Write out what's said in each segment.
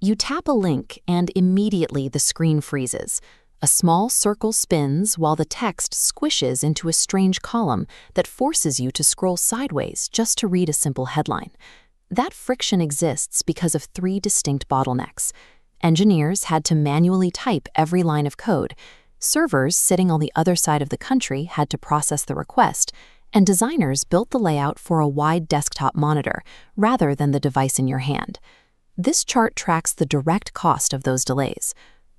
You tap a link and immediately the screen freezes. A small circle spins while the text squishes into a strange column that forces you to scroll sideways just to read a simple headline. That friction exists because of three distinct bottlenecks. Engineers had to manually type every line of code. Servers sitting on the other side of the country had to process the request, and designers built the layout for a wide desktop monitor rather than the device in your hand. This chart tracks the direct cost of those delays.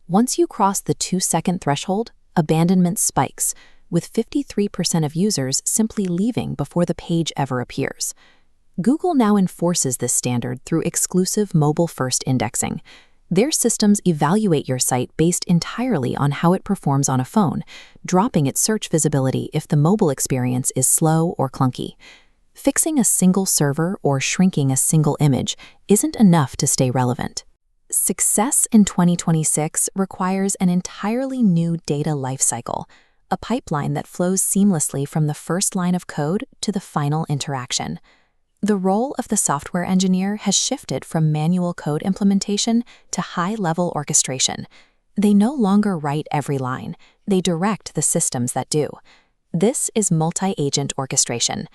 Once you cross the 2-second threshold, abandonment spikes, with 53% of users simply leaving before the page ever appears. Google now enforces this standard through exclusive mobile-first indexing. Their systems evaluate your site based entirely on how it performs on a phone, dropping its search visibility if the mobile experience is slow or clunky. Fixing a single server or shrinking a single image isn't enough to stay relevant. Success in 2026 requires an entirely new data lifecycle, a pipeline that flows seamlessly from the first line of code to the final interaction. The role of the software engineer has shifted from manual code implementation to high-level orchestration. They no longer write every line, they direct the systems that do. This is multi-agent orchestration.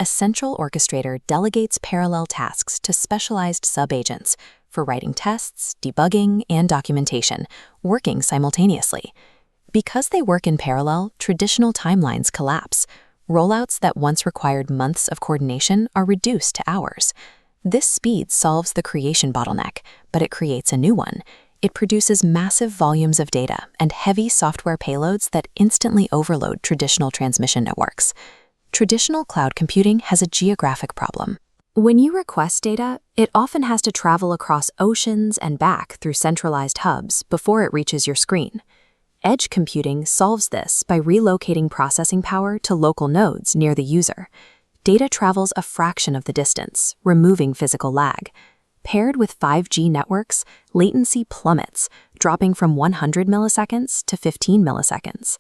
A central orchestrator delegates parallel tasks to specialized sub-agents for writing tests, debugging, and documentation, working simultaneously. Because they work in parallel, traditional timelines collapse. Rollouts that once required months of coordination are reduced to hours. This speed solves the creation bottleneck, but it creates a new one. It produces massive volumes of data and heavy software payloads that instantly overload traditional transmission networks. Traditional cloud computing has a geographic problem. When you request data, it often has to travel across oceans and back through centralized hubs before it reaches your screen. Edge computing solves this by relocating processing power to local nodes near the user. Data travels a fraction of the distance, removing physical lag. Paired with 5G networks, latency plummets, dropping from 100 milliseconds to 15 milliseconds.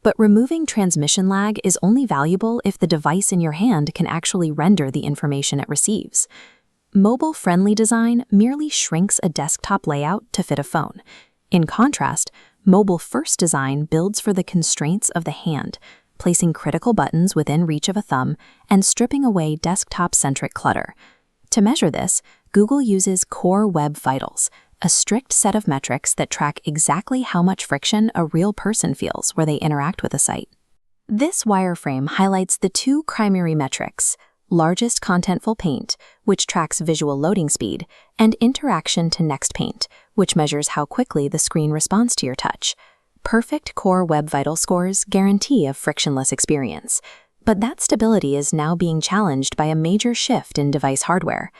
But removing transmission lag is only valuable if the device in your hand can actually render the information it receives. Mobile-friendly design merely shrinks a desktop layout to fit a phone. In contrast, mobile-first design builds for the constraints of the hand, placing critical buttons within reach of a thumb and stripping away desktop-centric clutter. To measure this, Google uses Core Web Vitals, a strict set of metrics that track exactly how much friction a real person feels where they interact with a site. This wireframe highlights the two primary metrics: largest contentful paint, which tracks visual loading speed, and interaction to next paint, which measures how quickly the screen responds to your touch. Perfect Core Web Vital scores guarantee a frictionless experience, but that stability is now being challenged by a major shift in device hardware.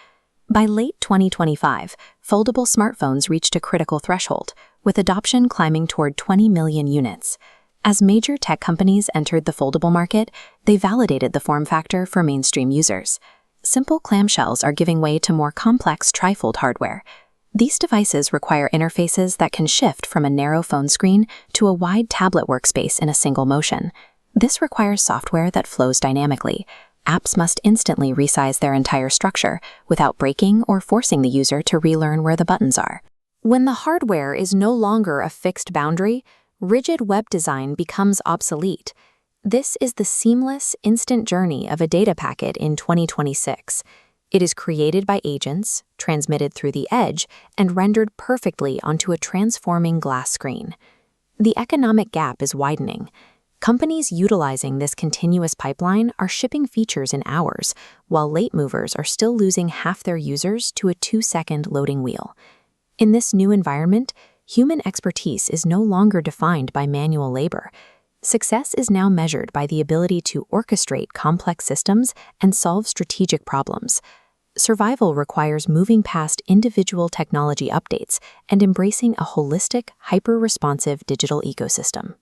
By late 2025, foldable smartphones reached a critical threshold, with adoption climbing toward 20 million units. As major tech companies entered the foldable market, they validated the form factor for mainstream users. Simple clamshells are giving way to more complex trifold hardware. These devices require interfaces that can shift from a narrow phone screen to a wide tablet workspace in a single motion. This requires software that flows dynamically. Apps must instantly resize their entire structure without breaking or forcing the user to relearn where the buttons are. When the hardware is no longer a fixed boundary, rigid web design becomes obsolete. This is the seamless, instant journey of a data packet in 2026. It is created by agents, transmitted through the edge, and rendered perfectly onto a transforming glass screen. The economic gap is widening. Companies utilizing this continuous pipeline are shipping features in hours, while late movers are still losing half their users to a 2-second loading wheel. In this new environment, human expertise is no longer defined by manual labor. Success is now measured by the ability to orchestrate complex systems and solve strategic problems. Survival requires moving past individual technology updates and embracing a holistic, hyper-responsive digital ecosystem.